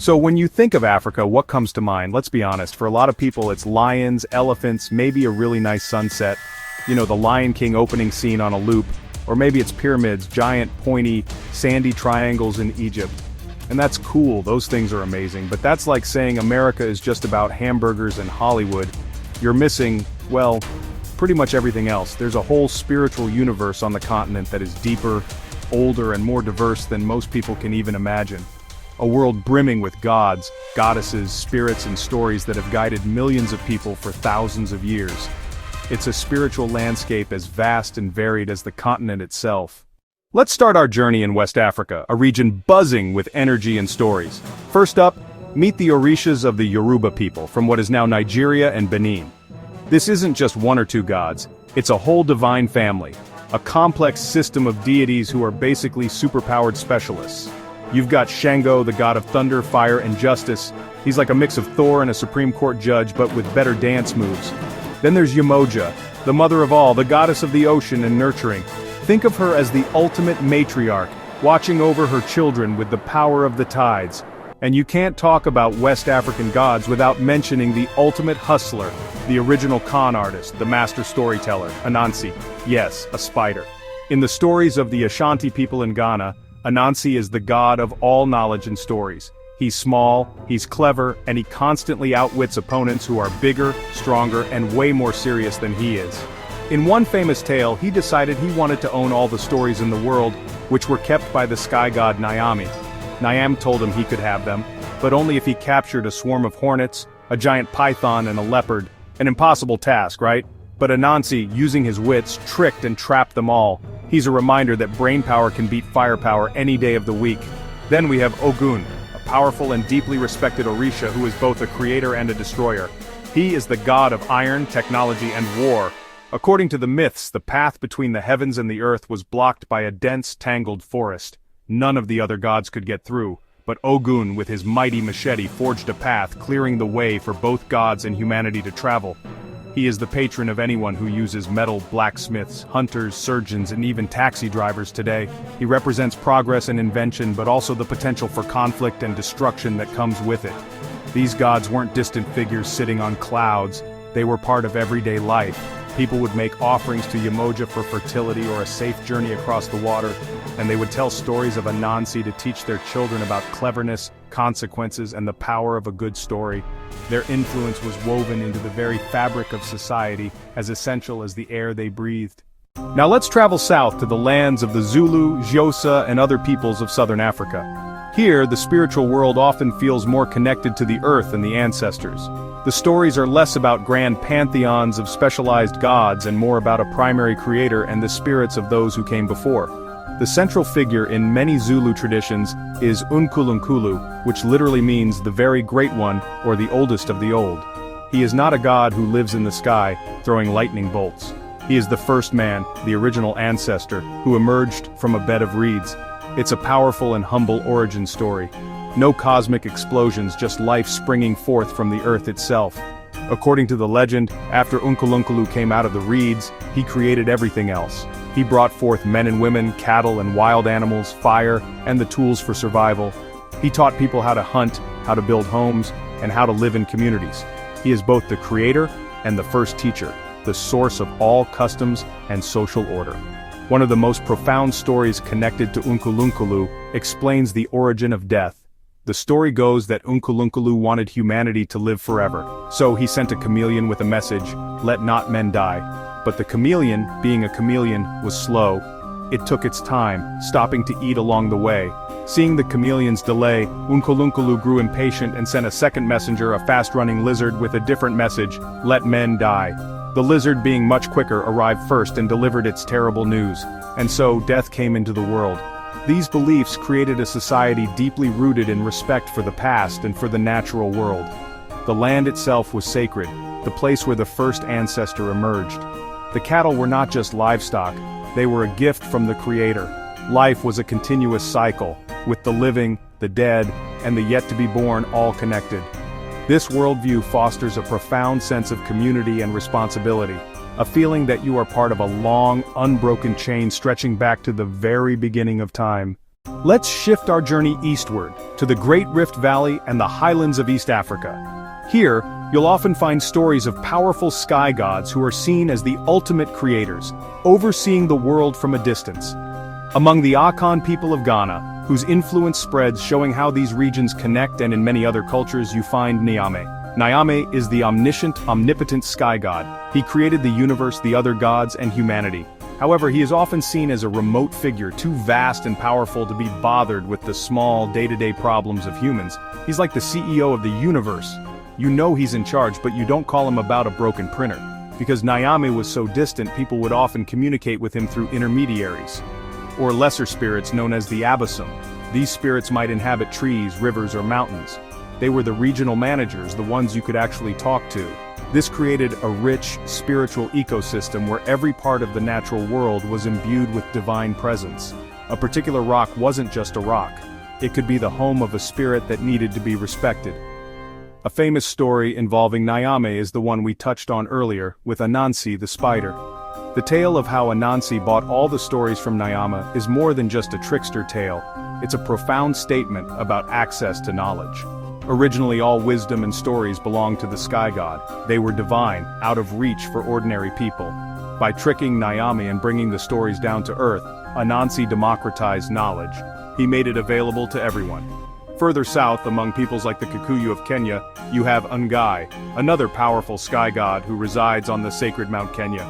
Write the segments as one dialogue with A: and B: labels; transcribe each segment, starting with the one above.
A: So when you think of Africa, what comes to mind? Let's be honest, for a lot of people it's lions, elephants, maybe a really nice sunset, the Lion King opening scene on a loop, or maybe it's pyramids, giant, pointy, sandy triangles in Egypt. And that's cool, those things are amazing, but that's like saying America is just about hamburgers and Hollywood. You're missing, well, pretty much everything else. There's a whole spiritual universe on the continent that is deeper, older, and more diverse than most people can even imagine. A world brimming with gods, goddesses, spirits, and stories that have guided millions of people for thousands of years. It's a spiritual landscape as vast and varied as the continent itself. Let's start our journey in West Africa, a region buzzing with energy and stories. First up, meet the Orishas of the Yoruba people from what is now Nigeria and Benin. This isn't just one or two gods, it's a whole divine family, a complex system of deities who are basically superpowered specialists. You've got Shango, the god of thunder, fire, and justice. He's like a mix of Thor and a Supreme Court judge, but with better dance moves. Then there's Yemoja, the mother of all, the goddess of the ocean and nurturing. Think of her as the ultimate matriarch, watching over her children with the power of the tides. And you can't talk about West African gods without mentioning the ultimate hustler, the original con artist, the master storyteller, Anansi. Yes, a spider. In the stories of the Ashanti people in Ghana, Anansi is the god of all knowledge and stories. He's small, he's clever, and he constantly outwits opponents who are bigger, stronger, and way more serious than he is. In one famous tale, he decided he wanted to own all the stories in the world, which were kept by the sky god Nyame. Nyame told him he could have them, but only if he captured a swarm of hornets, a giant python, and a leopard. An impossible task, right? But Anansi, using his wits, tricked and trapped them all. He's a reminder that brainpower can beat firepower any day of the week. Then we have Ogun, a powerful and deeply respected Orisha who is both a creator and a destroyer. He is the god of iron, technology, and war. According to the myths, the path between the heavens and the earth was blocked by a dense, tangled forest. None of the other gods could get through, but Ogun with his mighty machete forged a path, clearing the way for both gods and humanity to travel. He is the patron of anyone who uses metal, blacksmiths, hunters, surgeons, and even taxi drivers today. He represents progress and invention, but also the potential for conflict and destruction that comes with it. These gods weren't distant figures sitting on clouds, they were part of everyday life. People would make offerings to Yemoja for fertility or a safe journey across the water, and they would tell stories of Anansi to teach their children about cleverness, consequences, and the power of a good story. Their influence was woven into the very fabric of society, as essential as the air they breathed. Now let's travel south to the lands of the Zulu, Xhosa, and other peoples of southern Africa. Here, the spiritual world often feels more connected to the earth and the ancestors. The stories are less about grand pantheons of specialized gods and more about a primary creator and the spirits of those who came before. The central figure in many Zulu traditions is Unkulunkulu, which literally means the very great one or the oldest of the old. He is not a god who lives in the sky, throwing lightning bolts. He is the first man, the original ancestor, who emerged from a bed of reeds. It's a powerful and humble origin story. No cosmic explosions, just life springing forth from the earth itself. According to the legend, after Unkulunkulu came out of the reeds, he created everything else. He brought forth men and women, cattle and wild animals, fire, and the tools for survival. He taught people how to hunt, how to build homes, and how to live in communities. He is both the creator and the first teacher, the source of all customs and social order. One of the most profound stories connected to Unkulunkulu explains the origin of death. The story goes that Unkulunkulu wanted humanity to live forever, so he sent a chameleon with a message, "Let not men die." But the chameleon, being a chameleon, was slow. It took its time, stopping to eat along the way. Seeing the chameleon's delay, Unkulunkulu grew impatient and sent a second messenger, a fast-running lizard with a different message, "Let men die." The lizard, being much quicker, arrived first and delivered its terrible news. And so, death came into the world. These beliefs created a society deeply rooted in respect for the past and for the natural world. The land itself was sacred, the place where the first ancestor emerged. The cattle were not just livestock, they were a gift from the Creator. Life was a continuous cycle, with the living, the dead, and the yet-to-be-born all connected. This worldview fosters a profound sense of community and responsibility, a feeling that you are part of a long, unbroken chain stretching back to the very beginning of time. Let's shift our journey eastward, to the Great Rift Valley and the highlands of East Africa. Here, you'll often find stories of powerful sky gods who are seen as the ultimate creators, overseeing the world from a distance. Among the Akan people of Ghana, whose influence spreads showing how these regions connect, and in many other cultures you find Nyame. Nyame is the omniscient, omnipotent sky god. He created the universe, the other gods, and humanity. However, he is often seen as a remote figure, too vast and powerful to be bothered with the small, day-to-day problems of humans. He's like the CEO of the universe. You know he's in charge, but you don't call him about a broken printer. Because Nyame was so distant, people would often communicate with him through intermediaries, or lesser spirits known as the Abyssum. These spirits might inhabit trees, rivers, or mountains. They were the regional managers, the ones you could actually talk to. This created a rich, spiritual ecosystem where every part of the natural world was imbued with divine presence. A particular rock wasn't just a rock. It could be the home of a spirit that needed to be respected. A famous story involving Nyame is the one we touched on earlier, with Anansi the spider. The tale of how Anansi bought all the stories from Nyame is more than just a trickster tale. It's a profound statement about access to knowledge. Originally, all wisdom and stories belonged to the sky god. They were divine, out of reach for ordinary people. By tricking Nyame and bringing the stories down to earth, Anansi democratized knowledge. He made it available to everyone. Further south, among peoples like the Kikuyu of Kenya, you have Ngai, another powerful sky god who resides on the sacred Mount Kenya.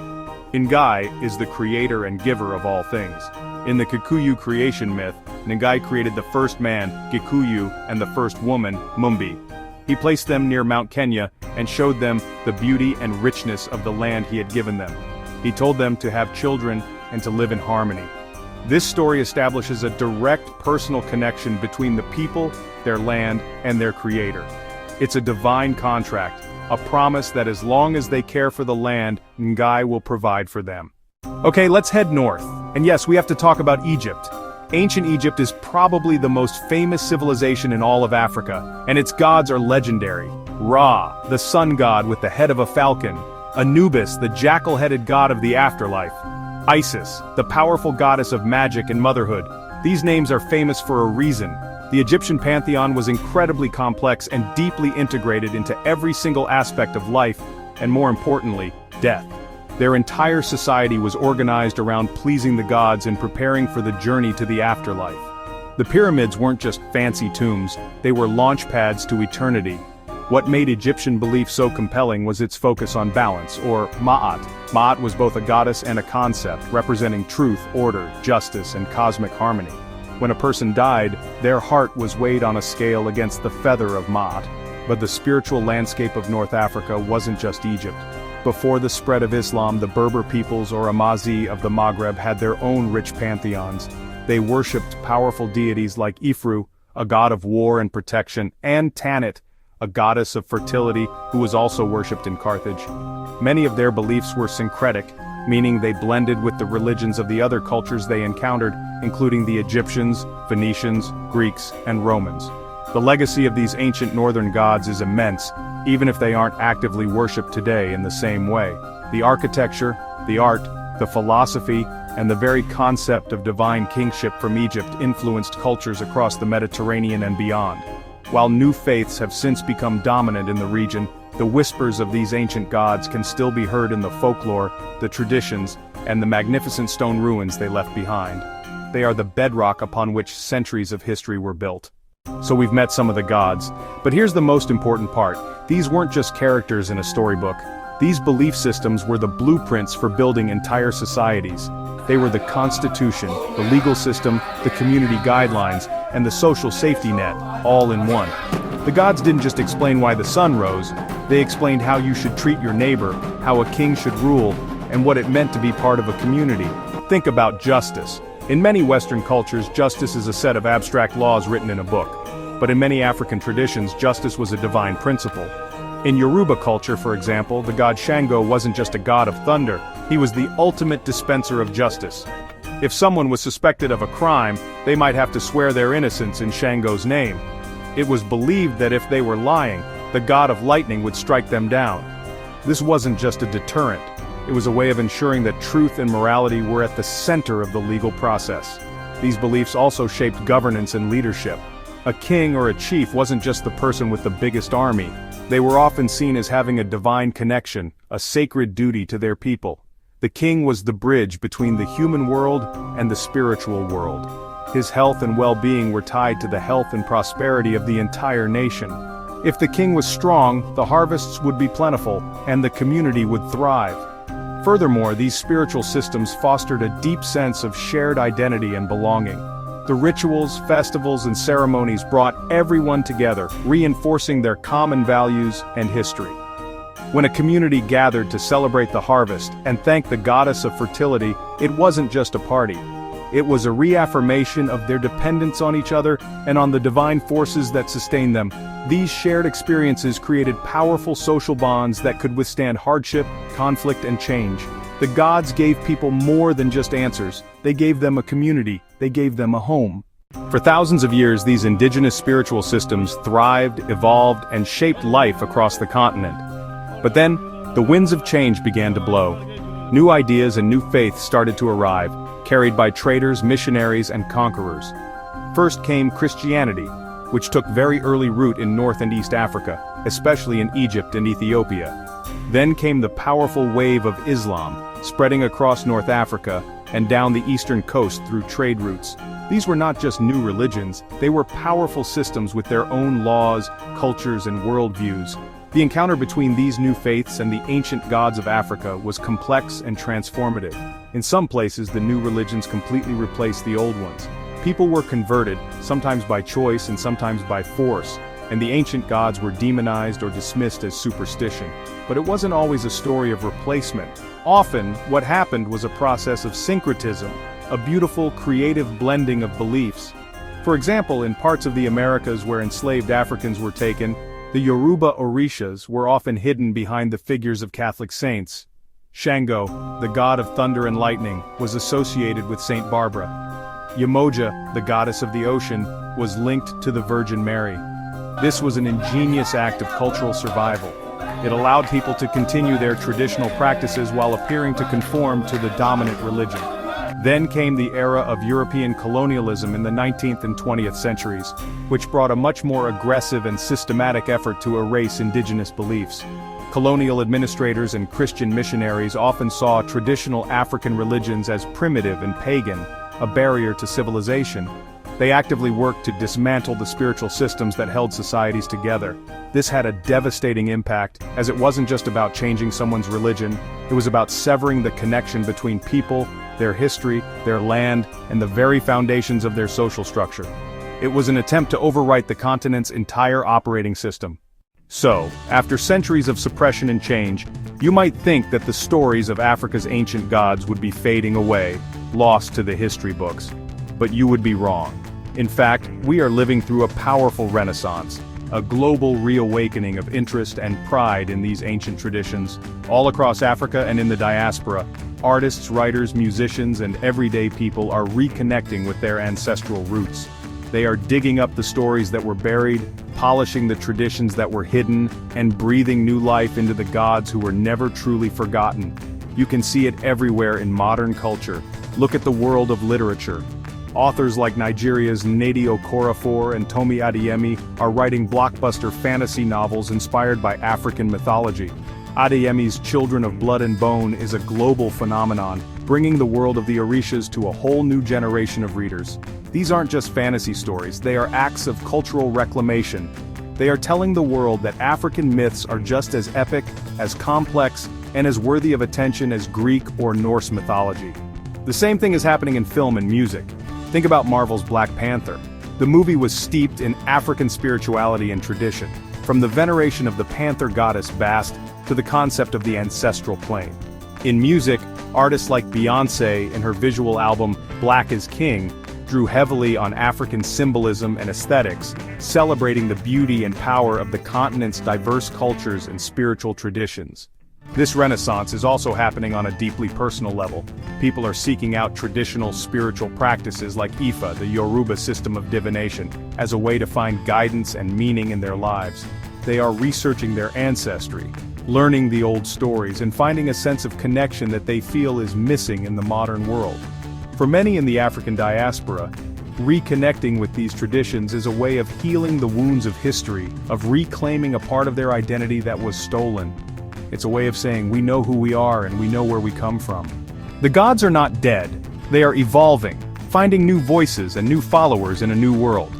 A: Ngai is the creator and giver of all things. In the Kikuyu creation myth, Ngai created the first man, Gikuyu, and the first woman, Mumbi. He placed them near Mount Kenya and showed them the beauty and richness of the land he had given them. He told them to have children and to live in harmony. This story establishes a direct personal connection between the people, their land, and their creator. It's a divine contract, a promise that as long as they care for the land, Ngai will provide for them. Okay, let's head north. And yes, we have to talk about Egypt. Ancient Egypt is probably the most famous civilization in all of Africa, and its gods are legendary. Ra, the sun god with the head of a falcon. Anubis, the jackal-headed god of the afterlife. Isis, the powerful goddess of magic and motherhood. These names are famous for a reason. The Egyptian pantheon was incredibly complex and deeply integrated into every single aspect of life, and more importantly, death. Their entire society was organized around pleasing the gods and preparing for the journey to the afterlife. The pyramids weren't just fancy tombs, they were launch pads to eternity. What made Egyptian belief so compelling was its focus on balance, or Ma'at. Ma'at was both a goddess and a concept, representing truth, order, justice, and cosmic harmony. When a person died, their heart was weighed on a scale against the feather of Ma'at. But the spiritual landscape of North Africa wasn't just Egypt. Before the spread of Islam, the Berber peoples or Amazi of the Maghreb had their own rich pantheons. They worshipped powerful deities like Ifru, a god of war and protection, and Tanit, a goddess of fertility who was also worshipped in Carthage. Many of their beliefs were syncretic, meaning they blended with the religions of the other cultures they encountered, including the Egyptians, Phoenicians, Greeks, and Romans. The legacy of these ancient northern gods is immense, even if they aren't actively worshipped today in the same way. The architecture, the art, the philosophy, and the very concept of divine kingship from Egypt influenced cultures across the Mediterranean and beyond. While new faiths have since become dominant in the region, the whispers of these ancient gods can still be heard in the folklore, the traditions, and the magnificent stone ruins they left behind. They are the bedrock upon which centuries of history were built. So we've met some of the gods, but here's the most important part. These weren't just characters in a storybook. These belief systems were the blueprints for building entire societies. They were the constitution, the legal system, the community guidelines, and the social safety net, all in one. The gods didn't just explain why the sun rose, they explained how you should treat your neighbor, how a king should rule, and what it meant to be part of a community. Think about justice. In many Western cultures, justice is a set of abstract laws written in a book. But in many African traditions, justice was a divine principle. In Yoruba culture, for example, the god Shango wasn't just a god of thunder, he was the ultimate dispenser of justice. If someone was suspected of a crime, they might have to swear their innocence in Shango's name. It was believed that if they were lying, the god of lightning would strike them down. This wasn't just a deterrent, it was a way of ensuring that truth and morality were at the center of the legal process. These beliefs also shaped governance and leadership. A king or a chief wasn't just the person with the biggest army. They were often seen as having a divine connection, a sacred duty to their people. The king was the bridge between the human world and the spiritual world. His health and well-being were tied to the health and prosperity of the entire nation. If the king was strong, the harvests would be plentiful, and the community would thrive. Furthermore, these spiritual systems fostered a deep sense of shared identity and belonging. The rituals, festivals, and ceremonies brought everyone together, reinforcing their common values and history. When a community gathered to celebrate the harvest and thank the goddess of fertility, it wasn't just a party. It was a reaffirmation of their dependence on each other and on the divine forces that sustained them. These shared experiences created powerful social bonds that could withstand hardship, conflict, and change. The gods gave people more than just answers. They gave them a community. They gave them a home. For thousands of years, these indigenous spiritual systems thrived, evolved, and shaped life across the continent. But then, the winds of change began to blow. New ideas and new faiths started to arrive, carried by traders, missionaries, and conquerors. First came Christianity, which took very early root in North and East Africa, especially in Egypt and Ethiopia. Then came the powerful wave of Islam, spreading across North Africa and down the eastern coast through trade routes. These were not just new religions, they were powerful systems with their own laws, cultures, and worldviews. The encounter between these new faiths and the ancient gods of Africa was complex and transformative. In some places, the new religions completely replaced the old ones. People were converted, sometimes by choice and sometimes by force, and the ancient gods were demonized or dismissed as superstition. But it wasn't always a story of replacement. Often, what happened was a process of syncretism, a beautiful, creative blending of beliefs. For example, in parts of the Americas where enslaved Africans were taken, the Yoruba Orishas were often hidden behind the figures of Catholic saints. Shango, the god of thunder and lightning, was associated with Saint Barbara. Yemoja, the goddess of the ocean, was linked to the Virgin Mary. This was an ingenious act of cultural survival. It allowed people to continue their traditional practices while appearing to conform to the dominant religion. Then came the era of European colonialism in the 19th and 20th centuries, which brought a much more aggressive and systematic effort to erase indigenous beliefs. Colonial administrators and Christian missionaries often saw traditional African religions as primitive and pagan, a barrier to civilization. They actively worked to dismantle the spiritual systems that held societies together. This had a devastating impact, as it wasn't just about changing someone's religion, it was about severing the connection between people, their history, their land, and the very foundations of their social structure. It was an attempt to overwrite the continent's entire operating system. So, after centuries of suppression and change, you might think that the stories of Africa's ancient gods would be fading away, lost to the history books. But you would be wrong. In fact, we are living through a powerful renaissance, a global reawakening of interest and pride in these ancient traditions. All across Africa and in the diaspora, artists, writers, musicians, and everyday people are reconnecting with their ancestral roots. They are digging up the stories that were buried, polishing the traditions that were hidden, and breathing new life into the gods who were never truly forgotten. You can see it everywhere in modern culture. Look at the world of literature. Authors like Nigeria's Nnedi Okorafor and Tomi Adeyemi are writing blockbuster fantasy novels inspired by African mythology. Adeyemi's Children of Blood and Bone is a global phenomenon, bringing the world of the Orishas to a whole new generation of readers. These aren't just fantasy stories, they are acts of cultural reclamation. They are telling the world that African myths are just as epic, as complex, and as worthy of attention as Greek or Norse mythology. The same thing is happening in film and music. Think about Marvel's Black Panther. The movie was steeped in African spirituality and tradition, from the veneration of the panther goddess Bast to the concept of the ancestral plane. In music, artists like Beyoncé in her visual album Black is King drew heavily on African symbolism and aesthetics, celebrating the beauty and power of the continent's diverse cultures and spiritual traditions. This renaissance is also happening on a deeply personal level. People are seeking out traditional spiritual practices like Ifa, the Yoruba system of divination, as a way to find guidance and meaning in their lives. They are researching their ancestry, learning the old stories, and finding a sense of connection that they feel is missing in the modern world. For many in the African diaspora, reconnecting with these traditions is a way of healing the wounds of history, of reclaiming a part of their identity that was stolen. It's a way of saying we know who we are and we know where we come from. The gods are not dead, they are evolving, finding new voices and new followers in a new world.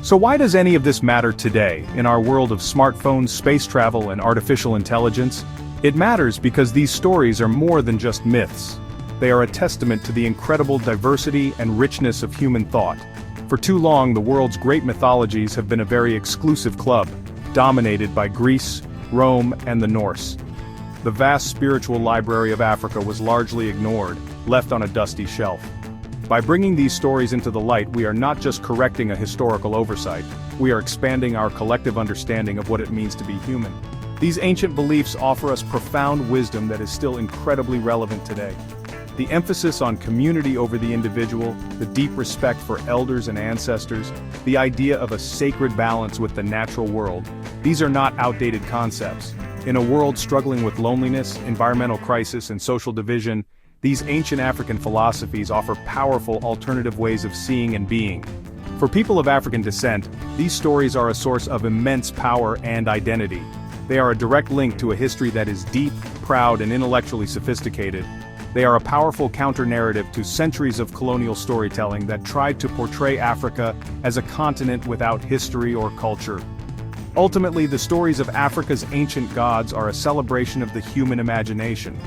A: So why does any of this matter today, in our world of smartphones, space travel, and artificial intelligence? It matters because these stories are more than just myths. They are a testament to the incredible diversity and richness of human thought. For too long, the world's great mythologies have been a very exclusive club, dominated by Greece, Rome, and the Norse. The vast spiritual library of Africa was largely ignored, left on a dusty shelf. By bringing these stories into the light, we are not just correcting a historical oversight, we are expanding our collective understanding of what it means to be human. These ancient beliefs offer us profound wisdom that is still incredibly relevant today. The emphasis on community over the individual, the deep respect for elders and ancestors, the idea of a sacred balance with the natural world, these are not outdated concepts. In a world struggling with loneliness, environmental crisis, and social division, these ancient African philosophies offer powerful alternative ways of seeing and being. For people of African descent, these stories are a source of immense power and identity. They are a direct link to a history that is deep, proud, and intellectually sophisticated. They are a powerful counter-narrative to centuries of colonial storytelling that tried to portray Africa as a continent without history or culture. Ultimately, the stories of Africa's ancient gods are a celebration of the human imagination.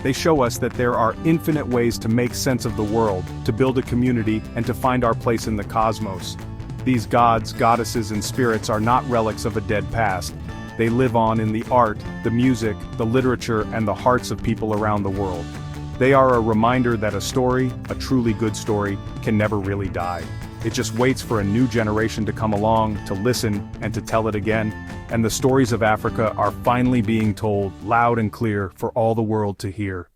A: They show us that there are infinite ways to make sense of the world, to build a community, and to find our place in the cosmos. These gods, goddesses, and spirits are not relics of a dead past. They live on in the art, the music, the literature, and the hearts of people around the world. They are a reminder that a story, a truly good story, can never really die. It just waits for a new generation to come along, to listen, and to tell it again. And the stories of Africa are finally being told, loud and clear, for all the world to hear.